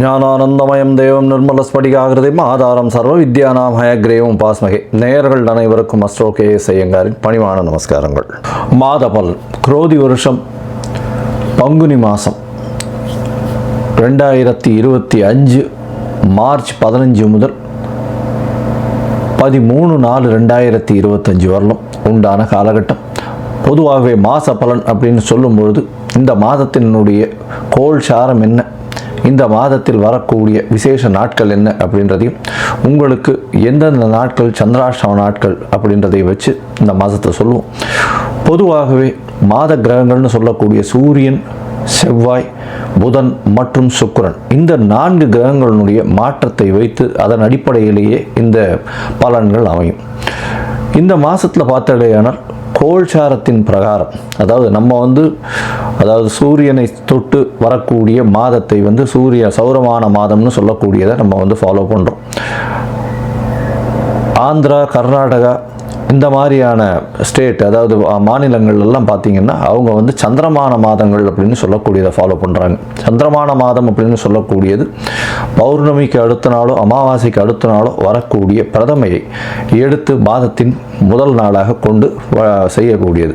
ஞானானந்தமயம் தேவம் நிர்மலஸ்படிகாகிருதிம் ஆதாரம் சர்வ வித்யானாம் ஹயக்ரேவம் பாஸ்மகே. நேயர்கள் அனைவருக்கும் அஸ்ட்ரோ KS ஐயங்காரின் பணிவான நமஸ்காரங்கள். மாதபல் குரோதி வருஷம் பங்குனி மாதம் 2025 மார்ச் 15 முதல் 13/4/2025 வரலும் உண்டான காலகட்டம். பொதுவாகவே மாத பலன் அப்படின்னு சொல்லும்பொழுது இந்த மாதத்தினுடைய கோள் சாரம் என்ன, இந்த மாதத்தில் வரக்கூடிய விசேஷ நாட்கள் என்ன அப்படின்றதையும், உங்களுக்கு எந்தெந்த நாட்கள் சந்திராஷ்டம நாட்கள் அப்படின்றதை வச்சு இந்த மாதத்தை சொல்லுவோம். பொதுவாகவே மாத கிரகங்கள்னு சொல்லக்கூடிய சூரியன், செவ்வாய், புதன் மற்றும் சுக்கிரன், இந்த 4 கிரகங்களுடைய மாற்றத்தை வைத்து அதன் அடிப்படையிலேயே இந்த பலன்கள் அமையும். இந்த மாதத்தில் பார்த்தடையானால் கோள்சாரத்தின் பிரகாரம், அதாவது சூரியனை தொட்டு வரக்கூடிய மாதத்தை சௌரமான மாதம்னு சொல்லக்கூடியதை நம்ம ஃபாலோ பண்ணுறோம். ஆந்திரா, கர்நாடகா இந்த மாதிரியான ஸ்டேட், அதாவது மாநிலங்கள்லாம் பார்த்திங்கன்னா அவங்க சந்திரமான மாதங்கள் அப்படின்னு சொல்லக்கூடியதை ஃபாலோ பண்ணுறாங்க. சந்திரமான மாதம் அப்படின்னு சொல்லக்கூடியது பௌர்ணமிக்கு அடுத்த நாளோ அமாவாசைக்கு அடுத்த நாளோ வரக்கூடிய பிரதமையை எடுத்து மாதத்தின் முதல் நாளாக கொண்டு செய்யக்கூடியது.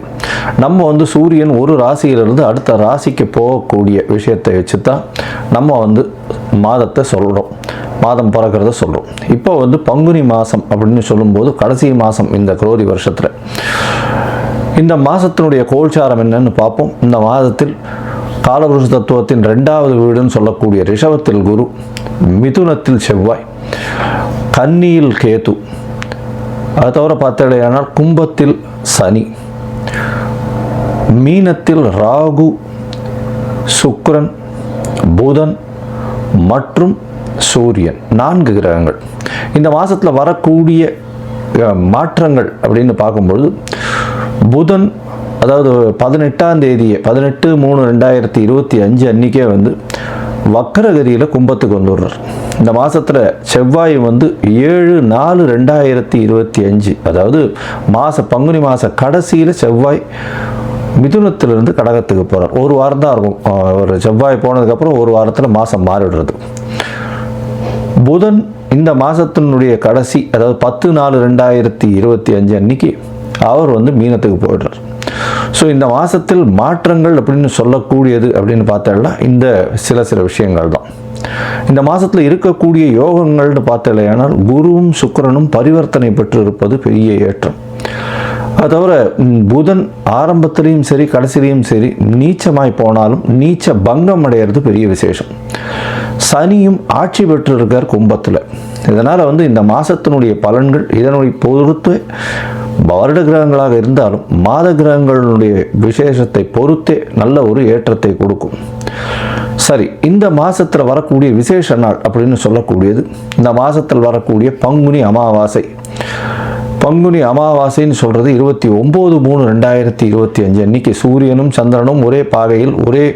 நம்ம சூரியன் ஒரு ராசியிலிருந்து அடுத்த ராசிக்கு போகக்கூடிய விஷயத்தை வச்சு தான் நம்ம மாதத்தை சொல்கிறோம், மாதம் பிறக்கிறத சொல்கிறோம். இப்போ பங்குனி மாதம் அப்படின்னு சொல்லும்போது கடைசி மாதம் இந்த குரோதி வருஷத்தில். இந்த மாதத்தினுடைய கோள்சாரம் என்னன்னு பார்ப்போம். இந்த மாதத்தில் காலபுருஷ தத்துவத்தின் 2வது வீடுன்னு சொல்லக்கூடிய ரிஷபத்தில் குரு, மிதுனத்தில் செவ்வாய், கன்னியில் கேது, அதை தவிர பார்த்தடையானால் கும்பத்தில் சனி, மீனத்தில் ராகு, சுக்கிரன், புதன் மற்றும் சூரியன், 4 கிரகங்கள். இந்த மாதத்தில் வரக்கூடிய மாற்றங்கள் அப்படின்னு பார்க்கும்பொழுது, புதன் அதாவது 18ஆம் தேதி 18/3/2025 அன்றைக்கே வக்கரகதியில் கும்பத்துக்கு வந்துடுறார். இந்த மாதத்தில் செவ்வாய் 7/4/2025, அதாவது பங்குனி மாத கடைசியில் செவ்வாய் மிதுனத்திலிருந்து கடகத்துக்கு போகிறார். ஒரு வாரம் தான் இருக்கும். ஒரு செவ்வாய் போனதுக்கப்புறம் ஒரு வாரத்தில் மாதம் மாறிடுறது. புதன் இந்த மாதத்தினுடைய கடைசி, அதாவது 10/4/2025 அன்னைக்கு அவர் மீனத்துக்கு போயிடுறார். ஸோ இந்த மாதத்தில் மாற்றங்கள் அப்படின்னு சொல்லக்கூடியது அப்படின்னு பார்த்தோம்னா இந்த சில விஷயங்கள் தான். இந்த மாதத்தில் இருக்கக்கூடிய யோகங்கள்னு பார்த்தலையானால் குருவும் சுக்கிரனும் பரிவர்த்தனை பெற்று இருப்பது பெரிய ஏற்றம். அது தவிர புதன் ஆரம்பத்திலையும் சரி கடைசிலையும் சரி நீச்சமாய் போனாலும் நீச்ச பங்கம் அடைகிறது பெரிய விசேஷம். சனியும் ஆட்சி பெற்று இருக்கார் கும்பத்தில். இதனால் இந்த மாதத்தினுடைய பலன்கள் இதனுடைய பொறுத்து வருட கிரகங்களாக இருந்தாலும் மாத கிரகங்களுடைய விசேஷத்தை பொறுத்தே நல்ல ஒரு ஏற்றத்தை கொடுக்கும். சரி, இந்த மாதத்தில் வரக்கூடிய விசேஷ நாள் அப்படின்னு சொல்லக்கூடியது இந்த மாதத்தில் வரக்கூடிய பங்குனி அமாவாசை. பங்குனி அமாவாசைன்னு சொல்கிறது 29/3/2025 அன்னைக்கு சூரியனும் சந்திரனும் ஒரே பாகையில் ஒரே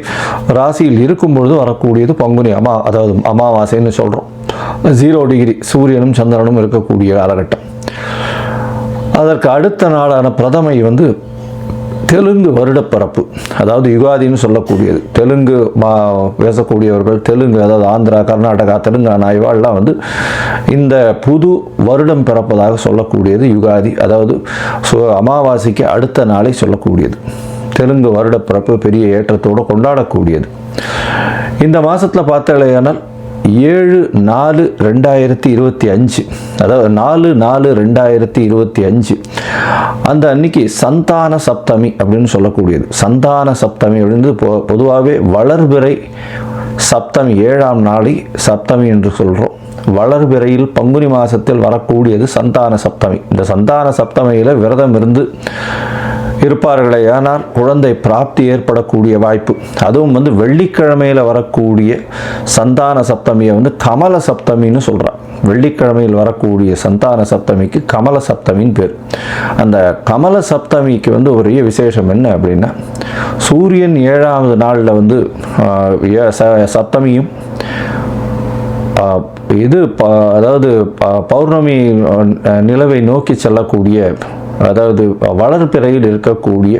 ராசியில் இருக்கும் பொழுது வரக்கூடியது பங்குனி அதாவது அமாவாசைன்னு சொல்கிறோம். 0 டிகிரி சூரியனும் சந்திரனும் இருக்கக்கூடிய காலகட்டம். அதற்கு அடுத்த நாளான பிரதமை தெலுங்கு வருடப்பிறப்பு, அதாவது யுகாதின்னு சொல்லக்கூடியது. தெலுங்கு பேசக்கூடியவர்கள், தெலுங்கு அதாவது ஆந்திரா, கர்நாடகா, தெலுங்கானா இவாள்லாம் இந்த புது வருடம் பிறப்பதாக சொல்லக்கூடியது யுகாதி, அதாவது அமாவாசைக்கு அடுத்த நாளை சொல்லக்கூடியது. தெலுங்கு வருடப்பிறப்பு பெரிய ஏற்றத்தோடு கொண்டாடக்கூடியது. இந்த மாதத்தில் பார்த்தாலேயானால் 7/4/2025, அதாவது 4/4/2025 அந்த அன்னைக்கு சந்தான சப்தமி அப்படின்னு சொல்லக்கூடியது. சந்தான சப்தமி அப்படின்றது பொதுவாகவே வளர்பிறை சப்தமி, 7ஆம் நாளை சப்தமி என்று சொல்கிறோம். வளர்பிறையில் பங்குனி மாதத்தில் வரக்கூடியது சந்தான சப்தமி. இந்த சந்தான சப்தமியில் விரதம் இருந்து இருப்பார்களே ஆனால் குழந்தை பிராப்தி ஏற்படக்கூடிய வாய்ப்பு. அதுவும் வெள்ளிக்கிழமையில் வரக்கூடிய சந்தான சப்தமியை கமல சப்தமின்னு சொல்கிறார். வெள்ளிக்கிழமையில் வரக்கூடிய சந்தான சப்தமிக்கு கமல சப்தமின்னு பேர். அந்த கமல சப்தமிக்கு ஒரே விசேஷம் என்ன அப்படின்னா, சூரியன் 7ஆவது நாளில் சப்தமியும் அதாவது பௌர்ணமி நிலவை நோக்கி செல்லக்கூடிய, அதாவது வளர்பிறையில் இருக்கக்கூடிய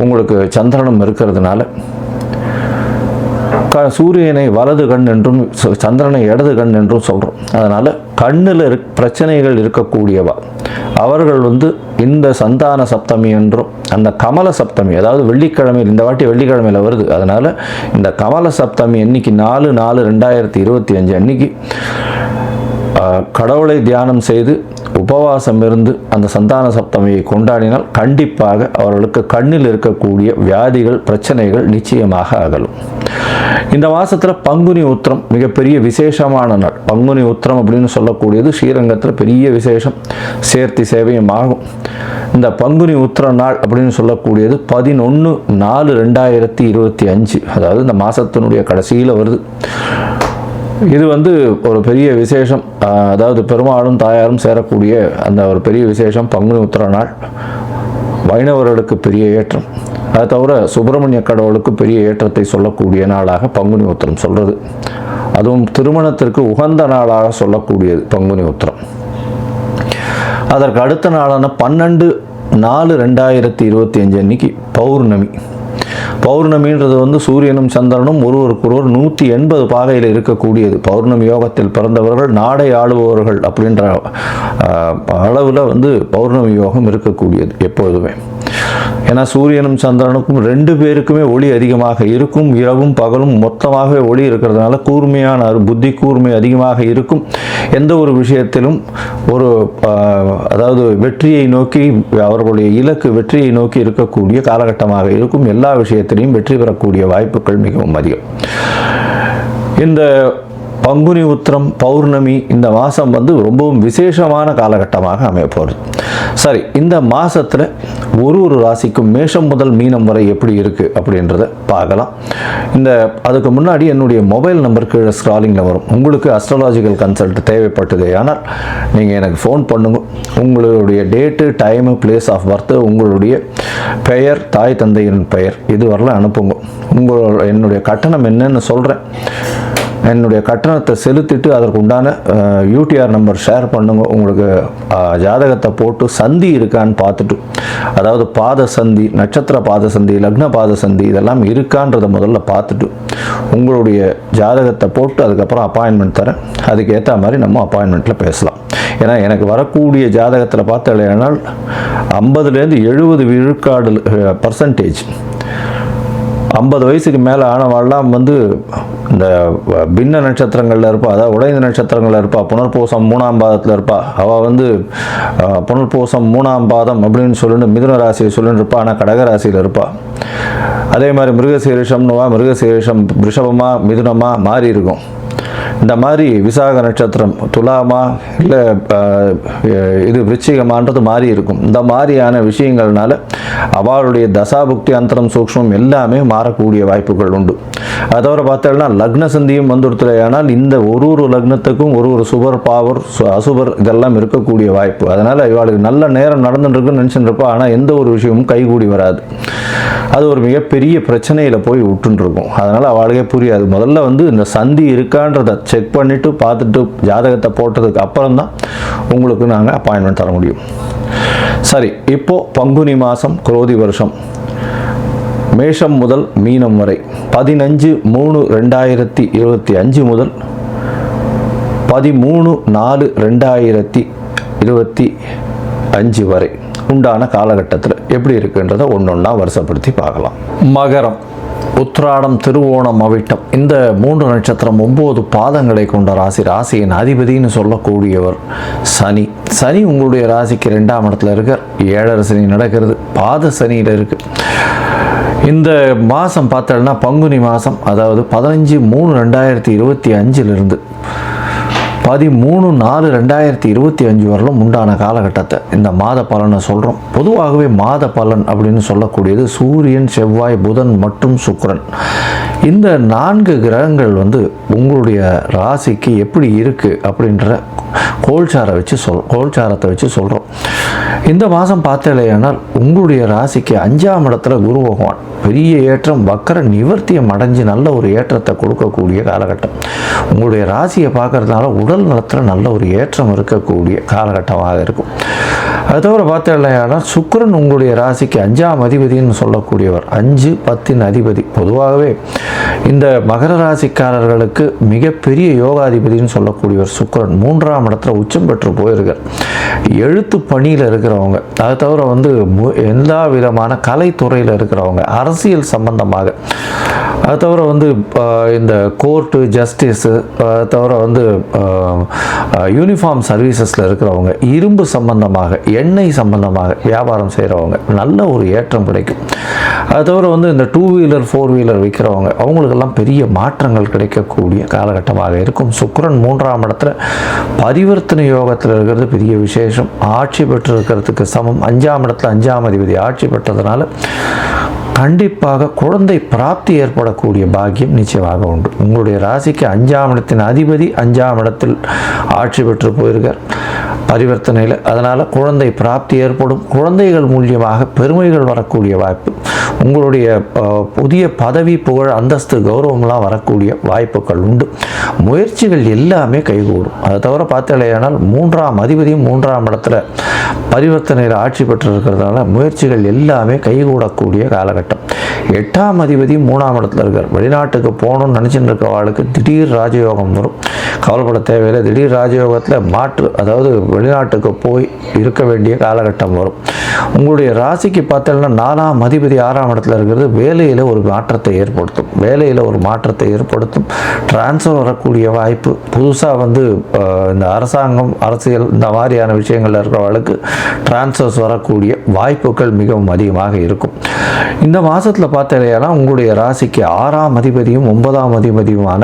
உங்களுக்கு சந்திரனும் இருக்கிறதுனால சூரியனை வலது கண் என்றும் சந்திரனை இடது கண் என்றும் சொல்கிறோம். அதனால் கண்ணில் பிரச்சனைகள் இருக்கக்கூடியவா அவர்கள் இந்த சந்தான சப்தமி என்றும் அந்த கமல சப்தமி, அதாவது வெள்ளிக்கிழமையில், இந்த வாட்டி வெள்ளிக்கிழமையில் வருது. அதனால் இந்த கமல சப்தமி அன்னைக்கு 4/4/2025 அன்னைக்கு கடவுளை தியானம் செய்து உபவாசம் இருந்து அந்த சந்தான சப்தமியை கொண்டாடினால் கண்டிப்பாக அவர்களுக்கு கண்ணில் இருக்கக்கூடிய வியாதிகள் பிரச்சனைகள் நிச்சயமாக அகலும். இந்த மாதத்தில் பங்குனி உத்திரம் மிகப்பெரிய விசேஷமான நாள். பங்குனி உத்திரம் அப்படின்னு சொல்லக்கூடியது ஸ்ரீரங்கத்தில் பெரிய விசேஷம், சேர்த்தி சேவையும் ஆகும். இந்த பங்குனி உத்திர நாள் அப்படின்னு சொல்லக்கூடியது 11/4/2025, அதாவது இந்த மாதத்தினுடைய கடைசியில் வருது. இது ஒரு பெரிய விசேஷம், அதாவது பெருமாளும் தாயாரும் சேரக்கூடிய அந்த ஒரு பெரிய விசேஷம் பங்குனி உத்திர நாள். வைணவர்களுக்கு பெரிய ஏற்றம், அதை தவிர சுப்பிரமணிய கடவுளுக்கு பெரிய ஏற்றத்தை சொல்லக்கூடிய நாளாக பங்குனி உத்திரம் சொல்கிறது. அதுவும் திருமணத்திற்கு உகந்த நாளாக சொல்லக்கூடியது பங்குனி உத்திரம். அதற்கு அடுத்த நாளான 12/4/2025 அன்னைக்கு பௌர்ணமி. பௌர்ணமின்றது சூரியனும் சந்திரனும் ஒருவருக்கொருவர் 180 பாகையில் இருக்கக்கூடியது. பௌர்ணமி யோகத்தில் பிறந்தவர்கள் நாடை ஆளுபவர்கள் அப்படின்ற அளவில் பௌர்ணமி யோகம் இருக்கக்கூடியது எப்பொழுதுமே. ஏன்னா சூரியனும் சந்திரனுக்கும் 2 பேருக்குமே ஒளி அதிகமாக இருக்கும். இரவும் பகலும் மொத்தமாகவே ஒளி இருக்கிறதுனால கூர்மையான புத்தி கூர்மை அதிகமாக இருக்கும். எந்த ஒரு விஷயத்திலும் அதாவது வெற்றியை நோக்கி, அவர்களுடைய இலக்கு வெற்றியை நோக்கி இருக்கக்கூடிய காலகட்டமாக இருக்கும். எல்லா விஷயத்திலையும் வெற்றி பெறக்கூடிய வாய்ப்புகள் மிகவும் அதிகம். இந்த பங்குனி உத்திரம் பௌர்ணமி இந்த மாதம் ரொம்பவும் விசேஷமான காலகட்டமாக அமையப்போகுது. சரி, இந்த மாதத்தில் ஒரு ராசிக்கும் மேஷம் முதல் மீனம் வரை எப்படி இருக்குது அப்படின்றத பார்க்கலாம். அதுக்கு முன்னாடி என்னுடைய மொபைல் நம்பர் கீழே ஸ்க்ராலிங்கில் வரும். உங்களுக்கு அஸ்ட்ராலாஜிக்கல் கன்சல்ட் தேவைப்பட்டது ஆனால் நீங்கள் எனக்கு ஃபோன் பண்ணுங்க. உங்களுடைய date, time, place of birth, உங்களுடைய பெயர், தாய் தந்தையின் பெயர் இது வரலாம் அனுப்புங்க. என்னுடைய கட்டணம் என்னன்னு சொல்கிறேன். என்னுடைய கட்டணத்தை செலுத்திட்டு அதற்கு உண்டான யூடிஆர் நம்பர் ஷேர் பண்ணுங்க. உங்களுக்கு ஜாதகத்தை போட்டு சந்தி இருக்கான்னு பார்த்துட்டு, அதாவது பாத சந்தி, நட்சத்திர பாத சந்தி, லக்ன பாத சந்தி இதெல்லாம் இருக்கான்றதை முதல்ல பார்த்துட்டு உங்களுடைய ஜாதகத்தை போட்டு அதுக்கப்புறம் அப்பாயின்மெண்ட் தரேன். அதுக்கு ஏற்ற மாதிரி நம்ம அப்பாயின்மெண்ட்டில் பேசலாம். ஏன்னா எனக்கு வரக்கூடிய ஜாதகத்தில் பார்த்தாலேனால் 50லேருந்து 70 விழுக்காடு % 50 வயசுக்கு மேலே ஆனவாள்லாம் இந்த பின்ன நட்சத்திரங்களில் இருப்பா, அதாவது உடைந்த நட்சத்திரங்களில் இருப்பா, புனர்பூசம் 3ஆம் பாதத்தில் இருப்பா. அவள் புனர்பூசம் 3ஆம் பாதம் அப்படின்னு சொல்லிட்டு மிதுன ராசியை சொல்லிட்டு இருப்பா, ஆனால் கடகராசியில் இருப்பா. அதே மாதிரி மிருகசீரிஷம்னுவா, மிருகசீரிஷம் ரிஷபமா மிதுனமா மாறி இருக்கும். இந்த மாதிரி விசாக நட்சத்திரம் துலாமா இல்லை இது விருச்சிகமான்றது மாறி இருக்கும். இந்த மாதிரியான விஷயங்கள்னால அவளுடைய தசாபுக்தி அந்தரம் சூக்ஷ்மம் எல்லாமே மாறக்கூடிய வாய்ப்புகள் உண்டு. அதை தவிர பார்த்தோம்னா லக்ன சந்தியும் வந்துடுத்துலையானால் இந்த ஒரு லக்னத்துக்கும் ஒரு சுபர் பாவர் அசுபர் இதெல்லாம் இருக்கக்கூடிய வாய்ப்பு. அதனால் இவளுக்கு நல்ல நேரம் நடந்துட்டுருக்குன்னு நினச்சிட்டு இருப்பா, ஆனால் எந்த ஒரு விஷயமும் கைகூடி வராது. அது ஒரு மிகப்பெரிய பிரச்சனையில் போய் விட்டுருக்கும். அதனால் அவளுக்கே புரியாது. முதல்ல இந்த சந்தி இருக்கான்றதை செக் பண்ணிவிட்டு பார்த்துட்டு ஜாதகத்தை போட்டதுக்கு அப்புறம் தான் உங்களுக்கு நாங்கள் அப்பாயின்மெண்ட் தர முடியும். சரி, இப்போது பங்குனி மாதம் குரோதி வருஷம் மேஷம் முதல் மீனம் வரை 15/3/2025 முதல் 13/4/2025 வரை உண்டான காலகட்டத்தில் எப்படி இருக்குன்றதை ஒன்றொன்னா வருஷப்படுத்தி பார்க்கலாம். மகரம், உத்திராடம், திருவோணம், அவிட்டம் இந்த 3 நட்சத்திரம் 9 பாதங்களை கொண்ட ராசி. ராசியின் அதிபதினு சொல்லக்கூடியவர் சனி. சனி உங்களுடைய ராசிக்கு 2ஆம் இடத்துல இருக்கார். 7 சனி நடக்கிறது, பாத சனியில் இருக்கு. இந்த மாதம் பார்த்தோம்னா பங்குனி மாதம், அதாவது 15/3/2025 13/4/2025 வரலும் உண்டான காலகட்டத்தை இந்த மாத பலனை சொல்கிறோம். பொதுவாகவே மாத பலன் அப்படின்னு சொல்லக்கூடியது சூரியன், செவ்வாய், புதன் மற்றும் சுக்கிரன் இந்த 4 கிரகங்கள் உங்களுடைய ராசிக்கு எப்படி இருக்குது அப்படின்ற கோல்சாரத்தை வச்சு சொல்கிறோம். இந்த மாதம் பார்த்தலையானால் உங்களுடைய ராசிக்கு 5ஆம் இடத்துல குரு பகவான் பெரிய ஏற்றம், வக்கர நிவர்த்தியம் அடைஞ்சு நல்ல ஒரு ஏற்றத்தை கொடுக்கக்கூடிய காலகட்டம். உங்களுடைய ராசியை பார்க்கறதுனால உடல் நலத்தில் நல்ல ஒரு ஏற்றம் இருக்கக்கூடிய காலகட்டமாக இருக்கும். அது தவிர பார்த்தீங்கன்னா சுக்கிரன் உங்களுடைய ராசிக்கு 5ஆம் அதிபதினு சொல்லக்கூடியவர், 5 10 அதிபதி. பொதுவாகவே இந்த மகர ராசிக்காரர்களுக்கு மிகப்பெரிய யோகாதிபதினு சொல்லக்கூடியவர் சுக்கிரன் 3ஆம் இடத்துல உச்சம் பெற்று போயிருக்கார். எழுத்து பணியில் இருக்கிறவங்க, அது தவிர எல்லா விதமான கலைத்துறையில் இருக்கிறவங்க, அரசியல் சம்பந்தமாக, அது தவிர இந்த கோர்ட்டு ஜஸ்டிஸு, அது தவிர யூனிஃபார்ம் சர்வீசஸில் இருக்கிறவங்க, இரும்பு சம்பந்தமாக, எண்ணெய் சம்பந்தமாக வியாபாரம் செய்கிறவங்க நல்ல ஒரு ஏற்றம் கிடைக்கும். அது தவிர இந்த 2 வீலர் 4 வீலர் விற்கிறவங்க அவங்களுக்கெல்லாம் பெரிய மாற்றங்கள் கிடைக்கக்கூடிய காலகட்டமாக இருக்கும். சுக்கிரன் 3ஆம் இடத்துல பரிவர்த்தனை யோகத்தில் இருக்கிறது பெரிய விசேஷம். ஆட்சி பெற்று இருக்கிறதுக்கு சமம். 5ஆம் இடத்துல 5ஆம் அதிபதி ஆட்சி பெற்றதுனால கண்டிப்பாக குழந்தை பிராப்தி ஏற்படக்கூடிய பாக்கியம் நிச்சயமாக உண்டு. உங்களுடைய ராசிக்கு 5ஆம் இடத்தின் அதிபதி 5ஆம் இடத்தில் ஆட்சி பெற்று போயிருக்கார் பரிவர்த்தனையில். அதனால் குழந்தை பிராப்தி ஏற்படும். குழந்தைகள் மூலியமாக பெருமைகள் வரக்கூடிய வாய்ப்பு, உங்களுடைய புதிய பதவி புகழ் அந்தஸ்து கௌரவம்லாம் வரக்கூடிய வாய்ப்புகள் உண்டு. முயற்சிகள் எல்லாமே கைகூடும். அதை தவிர பார்த்தலையானால் 3ஆம் அதிபதியும் 3ஆம் இடத்துல பரிவர்த்தனையில் ஆட்சி பெற்று இருக்கிறதுனால முயற்சிகள் எல்லாமே கைகூடக்கூடிய காலகட்டம். 8ஆம் அதிபதி 3ஆம் இடத்துல இருக்கார். வெளிநாட்டுக்கு போகணும்னு நினச்சிட்டு இருக்கிறவர்களுக்கு திடீர் ராஜயோகம் வரும். கவலைப்பட தேவையில்லை. திடீர் ராஜயோகத்தில் மாற்று, அதாவது வெளிநாட்டுக்கு போய் இருக்க வேண்டிய காலகட்டம் வரும். உங்களுடைய ராசிக்கு பார்த்தீங்கன்னா 4ஆம் அதிபதி 6ஆம் இடத்துல இருக்கிறது வேலையில் ஒரு மாற்றத்தை ஏற்படுத்தும். வேலையில் ஒரு மாற்றத்தை ஏற்படுத்தும். டிரான்ஸ்ஃபர் வரக்கூடிய வாய்ப்பு, புதுசாக இந்த அரசாங்கம் அரசியல் இந்த மாதிரியான விஷயங்களில் இருக்கிறவர்களுக்கு டிரான்ஸ்ஃபர்ஸ் வரக்கூடிய வாய்ப்புகள் மிகவும் அதிகமாக இருக்கும். இந்த மாதத்தில் பார்த்தீங்கன்னா உங்களுடைய ராசிக்கு 6ஆம் அதிபதியும் 9ஆம் அதிபதியுமான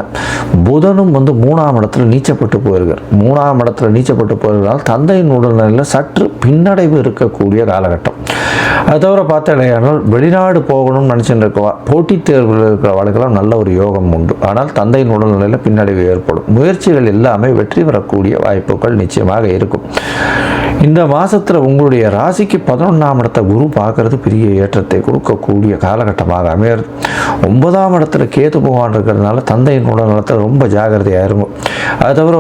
புதனும் 3ஆம் இடத்துல நீச்சப்பட்டு போயிருக்கார். 3ஆம் இடத்துல நீச்சப்பட்டு போயிருந்தால் தந்தையின் உடல்நிலையில் சற்று பின்னடைவு இருக்கக்கூடிய காலகட்டம். அது தவிர பார்த்தீங்கன்னா வெளிநாடு போகணும்னு நினச்சிட்டு இருக்கவா, போட்டித் தேர்வில் இருக்கிறவர்களுக்கெல்லாம் நல்ல ஒரு யோகம் உண்டு. ஆனால் தந்தையின் உடல்நிலையில் பின்னடைவு ஏற்படும். முயற்சிகள் எல்லாமே வெற்றி பெறக்கூடிய வாய்ப்புகள் நிச்சயமாக இருக்கும். இந்த மாதத்தில் உங்களுடைய ராசிக்கு 11ஆம் இடத்தை குரு பார்க்கறது பெரிய ஏற்றத்தை கொடுக்கக்கூடிய காலகட்டமாக அமையிறது. 9ஆம் இடத்துல கேது பகவான் இருக்கிறதுனால தந்தையின் உடல்நலத்தில் ரொம்ப ஜாகிரதையாக இருக்கும். அது தவிர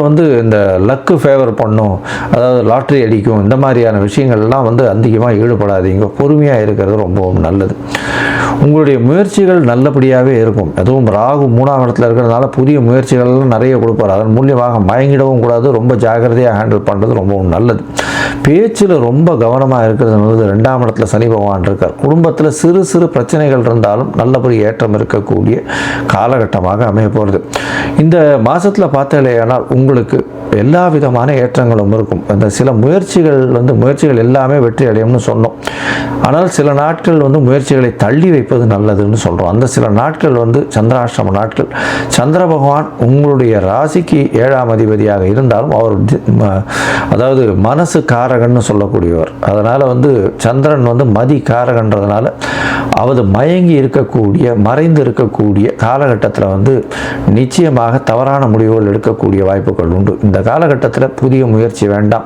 இந்த லக்கு ஃபேவர் பண்ணும், அதாவது லாட்ரி அடிக்கும், இந்த மாதிரியான விஷயங்கள்லாம் அதிகமாக ஈடுபடாதீங்க. பொறுமையாக இருக்கிறது ரொம்பவும் நல்லது. உங்களுடைய முயற்சிகள் நல்லபடியாகவே இருக்கும். அதுவும் ராகு 3ஆம் இடத்துல இருக்கிறதுனால புதிய முயற்சிகள்லாம் நிறைய கொடுப்பார். அதன் மூலியமாக மயங்கிடவும் கூடாது. ரொம்ப ஜாகிரதையாக ஹேண்டில் பண்ணுறது ரொம்பவும் நல்லது. பேச்சில் ரொம்ப கவனமாக இருக்கிறது நல்லது. 2ஆம் இடத்துல சனி பகவான் இருக்கார். குடும்பத்தில் சிறு சிறு பிரச்சனைகள் இருந்தாலும் நல்லபடி ஏற்றம் இருக்கக்கூடிய காலகட்டமாக அமைய போகிறது. இந்த மாதத்தில் பார்த்தலையானால் உங்களுக்கு எல்லா விதமான ஏற்றங்களும் இருக்கும். அந்த சில முயற்சிகள் எல்லாமே வெற்றி அடையும்னு சொன்னோம். ஆனால் சில நாட்கள் முயற்சிகளை தள்ளி வைப்பது நல்லதுன்னு சொல்கிறோம். அந்த சில நாட்கள் சந்திராஷ்டம நாட்கள். சந்திர பகவான் உங்களுடைய ராசிக்கு 7ஆம் அதிபதியாக இருந்தாலும் அவர் அதாவது மனசு காரகன்னு சொல்லக்கூடியவர். அதனால் சந்திரன் மதி காரகன்றதுனால அவர் மயங்கி இருக்கக்கூடிய மறைந்து இருக்கக்கூடிய காலகட்டத்தில் நிச்சயமாக தவறான முடிவுகள் எடுக்கக்கூடிய வாய்ப்புகள் உண்டு. இந்த காலகட்டத்தில் புதிய முயற்சி வேண்டாம்,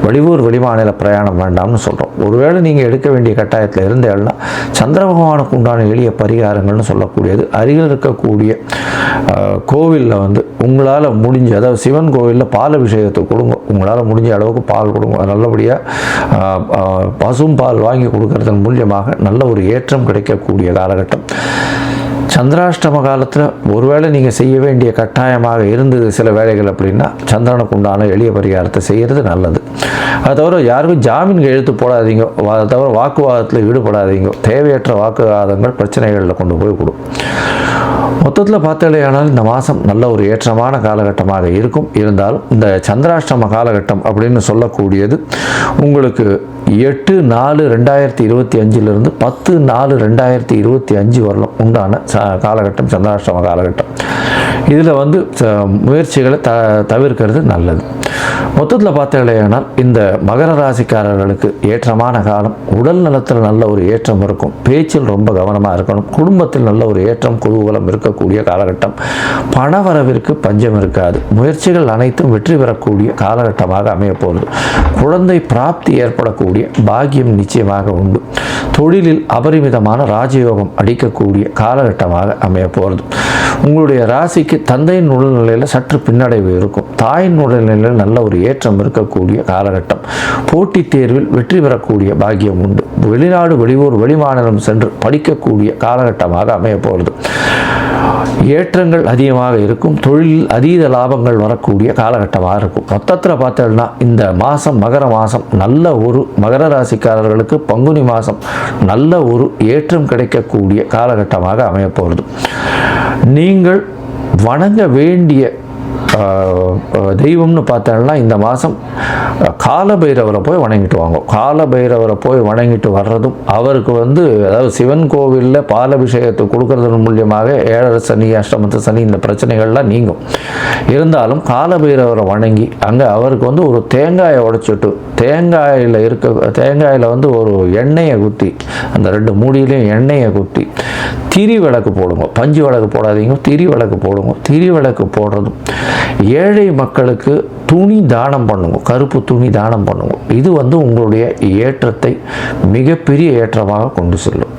வெளியூர் வெளிமாநில பிரயாணம் வேண்டாம்னு சொல்கிறோம். ஒருவேளை நீங்கள் எடுக்க வேண்டிய கட்டாயத்தில் இருந்தேன்னா சந்திர பகவானுக்கு உண்டான எளிய பரிகாரங்கள்னு சொல்லக்கூடியது அருகில் இருக்கக்கூடிய கோவிலில் உங்களால் முடிஞ்ச, அதாவது சிவன் கோவிலில் பால் அபிஷேகத்தை கொடுங்க. உங்களால் முடிஞ்ச அளவுக்கு பால் கொடுங்க. நல்லபடியாக பசும் பால் வாங்கி கொடுக்கறதன் மூலியமாக நல்ல ஒரு ஏற்றம் கிடைக்கக்கூடிய காலகட்டம். சந்திராஷ்டம காலத்தில் ஒருவேளை நீங்கள் செய்ய வேண்டிய கட்டாயமாக இருந்தது சில வேலைகள் அப்படின்னா சந்திரனுக்கு உண்டான எளிய பரிகாரத்தை செய்கிறது நல்லது. அது தவிர யாருக்கும் ஜாமீன் எழுத்து போடாதீங்க. அதை தவிர வாக்குவாதத்தில் ஈடுபடாதீங்க. தேவையற்ற வாக்குவாதங்கள் பிரச்சனைகளில் கொண்டு போய் கொடுக்கும். மொத்தத்தில் பார்த்தாலேயானால் இந்த மாதம் நல்ல ஒரு ஏற்றமான காலகட்டமாக இருக்கும். இருந்தாலும் இந்த சந்திராஷ்டம காலகட்டம் அப்படின்னு சொல்லக்கூடியது உங்களுக்கு 8/4/2025 10/4/2025 வரலாம் உண்டான காலகட்டம் சந்திராஷ்டம காலகட்டம். இதில் முயற்சிகளை தவிர்க்கிறது நல்லது. மொத்தத்தில் பார்த்தாலேயானால் இந்த மகர ராசிக்காரர்களுக்கு ஏற்றமான காலம். உடல் நலத்தில் நல்ல ஒரு ஏற்றம் இருக்கும். பேச்சில் ரொம்ப கவனமாக இருக்கணும். குடும்பத்தில் நல்ல ஒரு ஏற்றம் குதூகலம் இருக்கக்கூடிய காலகட்டம். பணவரவிற்கு பஞ்சம் இருக்காது. முயற்சிகள் அனைத்தும் வெற்றி பெறக்கூடிய காலகட்டமாக அமைய போகிறது. குழந்தை பிராப்தி ஏற்படக்கூடிய பாக்கியம் நிச்சயமாக உண்டு. தொழிலில் அபரிமிதமான ராஜயோகம் அடிக்கக்கூடிய காலகட்டமாக அமைய போகிறது. உங்களுடைய ராசி ராசிக்கு தந்தையின் உடல்நிலையில் சற்று பின்னடைவு இருக்கும். தாயின் உடல்நிலையில் நல்ல ஒரு ஏற்றம் இருக்கக்கூடிய காலகட்டம். போட்டித் தேர்வில் வெற்றி பெறக்கூடிய பாக்கியம் உண்டு. வெளிநாடு, வெளியூர், வெளிமாநிலம் சென்று படிக்கக்கூடிய காலகட்டமாக அமைய போகிறது. ஏற்றங்கள் அதிகமாக இருக்கும். தொழிலில் அதீத லாபங்கள் வரக்கூடிய காலகட்டமாக இருக்கும். மொத்தத்தில் பார்த்தோம்னா இந்த மாதம் மகர மாதம் நல்ல ஒரு மகர ராசிக்காரர்களுக்கு பங்குனி மாதம் நல்ல ஒரு ஏற்றம் கிடைக்கக்கூடிய காலகட்டமாக அமைய போகிறது. நீங்கள் வணங்க வேண்டிய தெய்வம்னு பார்த்தோம்னா இந்த மாதம் காலபைரவரை போய் வணங்கிட்டு வாங்க. காலபைரவரை போய் வணங்கிட்டு வர்றதும் அவருக்கு அதாவது சிவன் கோவிலில் பாலபிஷேகத்தை கொடுக்கறதன் மூலியமாக 7 சனி, அஷ்டமத்து சனி இந்த பிரச்சனைகள்லாம் நீங்கும். இருந்தாலும் காலபைரவரை வணங்கி அங்கே அவருக்கு ஒரு தேங்காயை உடைச்சிட்டு தேங்காயில் ஒரு எண்ணெயை குத்தி, அந்த 2 மூடியிலையும் எண்ணெயை குத்தி திரி விளக்கு போடுங்க. பஞ்சு விளக்கு போடாதீங்க, திரி விளக்கு போடுங்க. திரி விளக்கு போடுறதும் ஏழை மக்களுக்கு துணி தானம் பண்ணுங்க. கருப்பு துணி தானம் பண்ணுங்க. இது உங்களுடைய ஏற்றத்தை மிகப்பெரிய ஏற்றமாக கொண்டு செல்லும்.